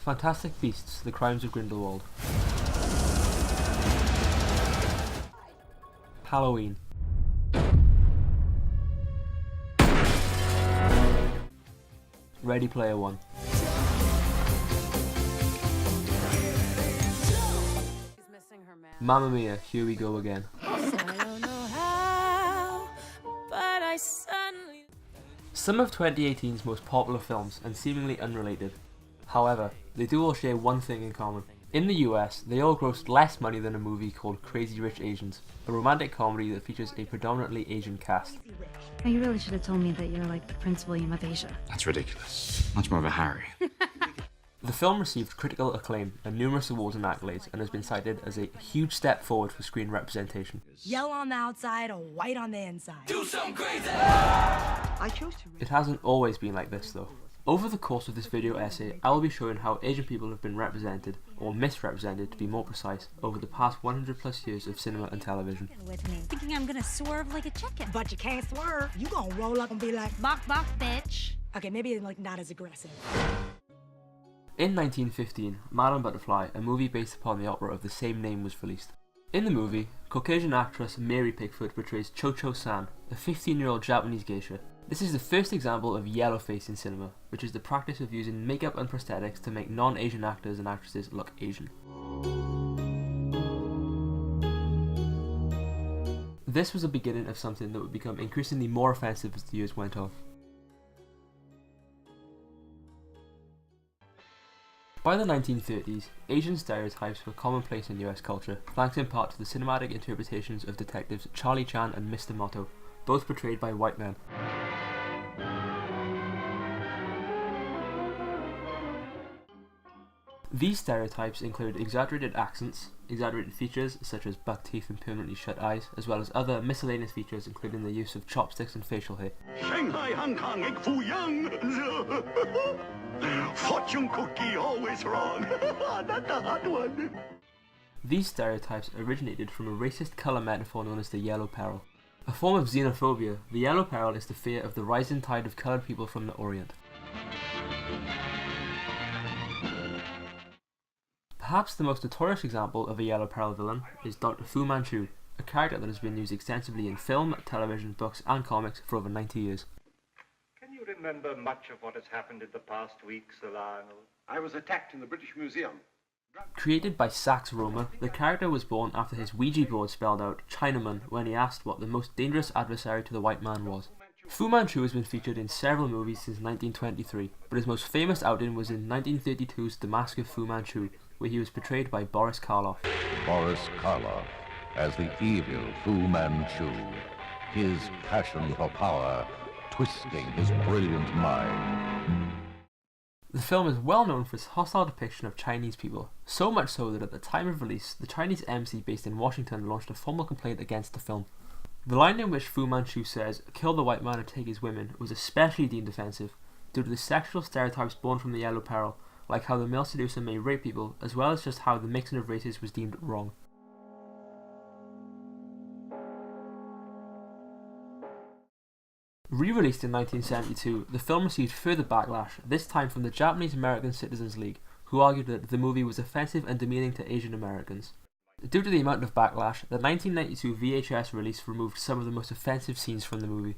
Fantastic Beasts: The Crimes of Grindelwald. Halloween. Ready Player One. Mamma Mia, Here We Go Again. Some of 2018's most popular films, and seemingly unrelated. However, they do all share one thing in common. In the US, they all grossed less money than a movie called Crazy Rich Asians, a romantic comedy that features a predominantly Asian cast. Oh, you really should have told me that you're like the Prince William of Asia. That's ridiculous. Much more of a Harry. The film received critical acclaim and numerous awards and accolades, and has been cited as a huge step forward for screen representation. Yellow on the outside or white on the inside. Do something crazy! It hasn't always been like this though. Over the course of this video essay, I will be showing how Asian people have been represented, or misrepresented to be more precise, over the past 100 plus years of cinema and television. With me, thinking I'm gonna swerve like a chicken. But you can't swerve. You gonna roll up and be like, Bok bok, bitch. okay, maybe like not as aggressive. In 1915, Madame Butterfly, a movie based upon the opera of the same name, was released. In the movie, Caucasian actress Mary Pickford portrays Cho-Cho San, a 15-year-old Japanese geisha. This is the first example of yellowface in cinema, which is the practice of using makeup and prosthetics to make non-Asian actors and actresses look Asian. This was the beginning of something that would become increasingly more offensive as the years went on. By the 1930s, Asian stereotypes were commonplace in US culture, thanks in part to the cinematic interpretations of detectives Charlie Chan and Mr. Motto, both portrayed by white men. These stereotypes include exaggerated accents, exaggerated features such as buck teeth and permanently shut eyes, as well as other miscellaneous features including the use of chopsticks and facial hair. Shanghai, Hong Kong, egg foo young. Fortune cookie always wrong. Not the hot one. These stereotypes originated from a racist colour metaphor known as the Yellow Peril. A form of xenophobia, the Yellow Peril is the fear of the rising tide of coloured people from the Orient. Perhaps the most notorious example of a Yellow Peril villain is Dr. Fu Manchu, a character that has been used extensively in film, television, books and comics for over 90 years. Can you remember much of what has happened in the past week, Sir Lionel? I was attacked in the British Museum. Created by Sax Rohmer, the character was born after his Ouija board spelled out Chinaman when he asked what the most dangerous adversary to the white man was. Fu Manchu has been featured in several movies since 1923, but his most famous outing was in 1932's The Mask of Fu Manchu, where he was portrayed by Boris Karloff. Boris Karloff as the evil Fu Manchu, his passion for power twisting his brilliant mind. The film is well known for its hostile depiction of Chinese people, so much so that at the time of release, the Chinese embassy based in Washington launched a formal complaint against the film. The line in which Fu Manchu says, "Kill the white man and take his women," was especially deemed offensive, due to the sexual stereotypes born from the Yellow Peril, like how the male seducer may rape people, as well as just how the mixing of races was deemed wrong. Re-released in 1972, the film received further backlash, this time from the Japanese American Citizens League, who argued that the movie was offensive and demeaning to Asian Americans. Due to the amount of backlash, the 1992 VHS release removed some of the most offensive scenes from the movie.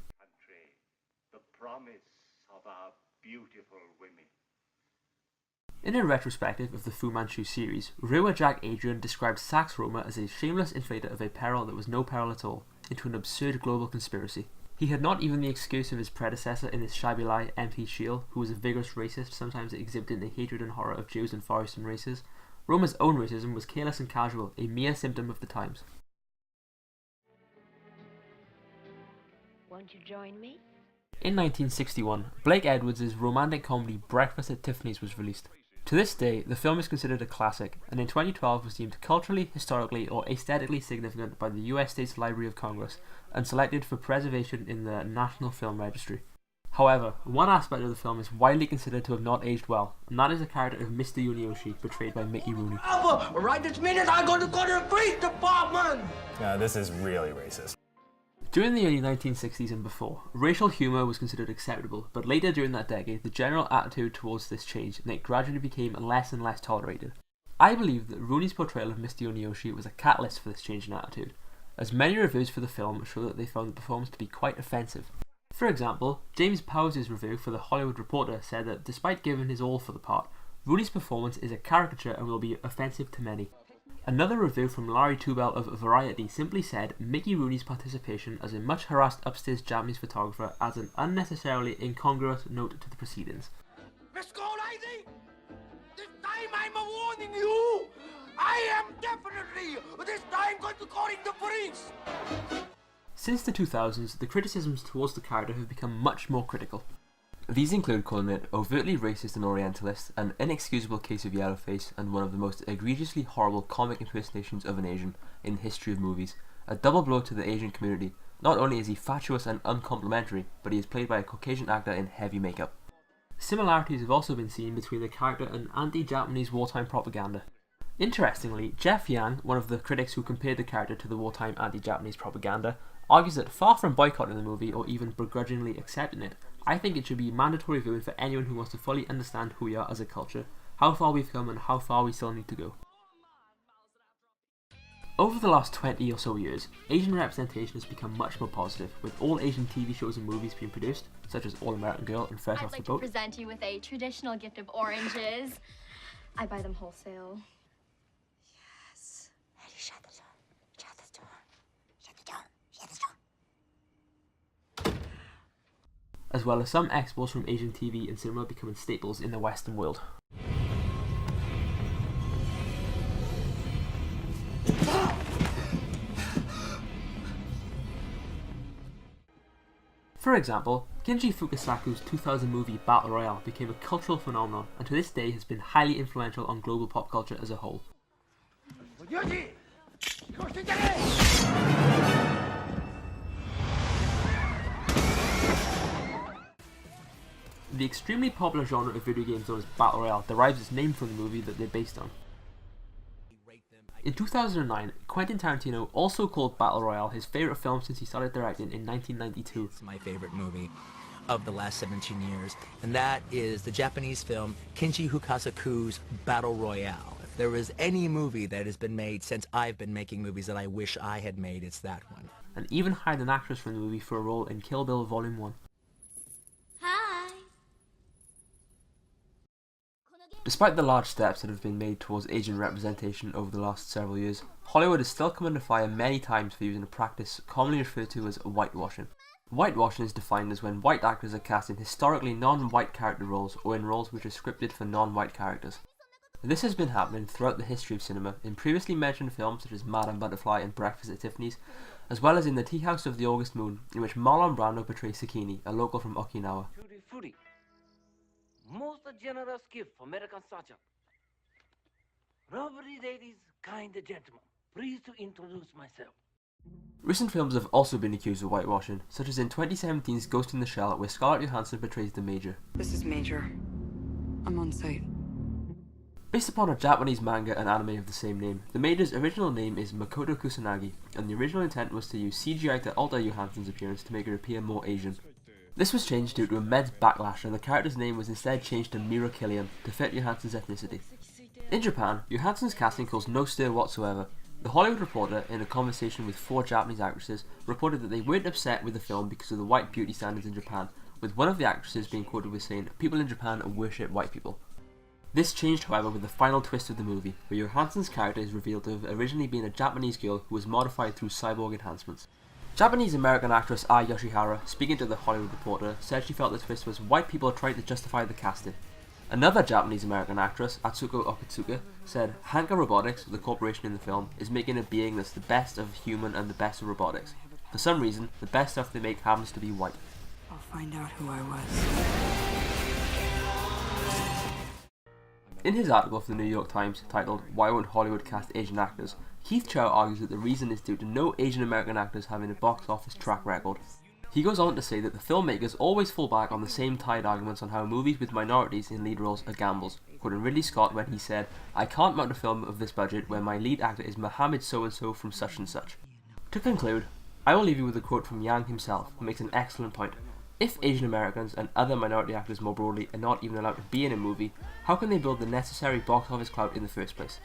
The promise of our beautiful women. In a retrospective of the Fu Manchu series, reviewer Jack Adrian described Sax Rohmer as a shameless inflator of a peril that was no peril at all, into an absurd global conspiracy. He had not even the excuse of his predecessor in his shabby lie, M.P. Shield, who was a vigorous racist, sometimes exhibiting the hatred and horror of Jews and Far Eastern races. Rohmer's own racism was careless and casual, a mere symptom of the times. Won't you join me? In 1961, Blake Edwards' romantic comedy Breakfast at Tiffany's was released. To this day, the film is considered a classic, and in 2012 was deemed culturally, historically, or aesthetically significant by the US State's Library of Congress, and selected for preservation in the National Film Registry. However, one aspect of the film is widely considered to have not aged well, and that is the character of Mr. Yunioshi, portrayed by Mickey Rooney. Right this minute, I go to the police department! This is really racist. During the early 1960s and before, racial humour was considered acceptable, but later during that decade, the general attitude towards this changed and it gradually became less and less tolerated. I believe that Rooney's portrayal of Misty Oniyoshi was a catalyst for this change in attitude, as many reviews for the film show that they found the performance to be quite offensive. For example, James Powers' review for The Hollywood Reporter said that despite giving his all for the part, Rooney's performance is a caricature and will be offensive to many. Another review from Larry Tubell of Variety simply said Mickey Rooney's participation as a much harassed upstairs Japanese photographer adds an unnecessarily incongruous note to the proceedings. Miss Goldie, this time I'm warning you. I am definitely this time going to call in the police. Since the 2000s, the criticisms towards the character have become much more critical. These include calling it overtly racist and orientalist, an inexcusable case of yellowface, and one of the most egregiously horrible comic impersonations of an Asian in the history of movies. A double blow to the Asian community. Not only is he fatuous and uncomplimentary, but he is played by a Caucasian actor in heavy makeup. Similarities have also been seen between the character and anti-Japanese wartime propaganda. Interestingly, Jeff Yang, one of the critics who compared the character to the wartime anti-Japanese propaganda, argues that far from boycotting the movie or even begrudgingly accepting it, I think it should be mandatory viewing for anyone who wants to fully understand who we are as a culture, how far we've come and how far we still need to go. Over the last 20 or so years, Asian representation has become much more positive, with all Asian TV shows and movies being produced, such as All American Girl and Fresh Off the Boat. I'd like to present you with a traditional gift of oranges. I buy them wholesale. Yes. Eddie, shut the door. Shut the door. Shut the door. Shut the door. As well as some exports from Asian TV and cinema becoming staples in the Western world. For example, Kinji Fukasaku's 2000 movie Battle Royale became a cultural phenomenon and to this day has been highly influential on global pop culture as a whole. The extremely popular genre of video games known as Battle Royale derives its name from the movie that they're based on. In 2009, Quentin Tarantino also called Battle Royale his favourite film since he started directing in 1992. It's my favourite movie of the last 17 years, and that is the Japanese film Kinji Fukasaku's Battle Royale. If there was any movie that has been made since I've been making movies that I wish I had made, it's that one. And even hired an actress from the movie for a role in Kill Bill Volume 1. Despite the large steps that have been made towards Asian representation over the last several years, Hollywood has still come under fire many times for using a practice commonly referred to as whitewashing. Whitewashing is defined as when white actors are cast in historically non-white character roles or in roles which are scripted for non-white characters. This has been happening throughout the history of cinema in previously mentioned films such as Madame Butterfly and Breakfast at Tiffany's, as well as in The Tea House of the August Moon, in which Marlon Brando portrays Sakini, a local from Okinawa. Most generous gift for American Sergeant. Robbery ladies, kind gentlemen. Pleased to introduce myself. Recent films have also been accused of whitewashing, such as in 2017's Ghost in the Shell, where Scarlett Johansson portrays the Major. This is Major. I'm on site. Based upon a Japanese manga and anime of the same name, the Major's original name is Makoto Kusanagi, and the original intent was to use CGI to alter Johansson's appearance to make her appear more Asian. This was changed due to immense backlash, and the character's name was instead changed to Mira Killian to fit Johansson's ethnicity. In Japan, Johansson's casting caused no stir whatsoever. The Hollywood Reporter, in a conversation with 4 Japanese actresses, reported that they weren't upset with the film because of the white beauty standards in Japan, with one of the actresses being quoted with saying, "People in Japan worship white people." This changed, however, with the final twist of the movie, where Johansson's character is revealed to have originally been a Japanese girl who was modified through cyborg enhancements. Japanese-American actress Ai Yoshihara, speaking to the Hollywood Reporter, said she felt the twist was white people trying to justify the casting. Another Japanese-American actress, Atsuko Okatsuka, said, Hanka Robotics, the corporation in the film, is making a being that's the best of human and the best of robotics. For some reason, the best stuff they make happens to be white. I'll find out who I was. In his article for the New York Times titled, "Why Won't Hollywood Cast Asian Actors?", Keith Chow argues that the reason is due to no Asian American actors having a box office track record. He goes on to say that the filmmakers always fall back on the same tired arguments on how movies with minorities in lead roles are gambles, quoting Ridley Scott when he said, "I can't mount a film of this budget where my lead actor is Mohammed so-and-so from such and such." To conclude, I will leave you with a quote from Yang himself, who makes an excellent point. If Asian Americans and other minority actors more broadly are not even allowed to be in a movie, how can they build the necessary box office clout in the first place?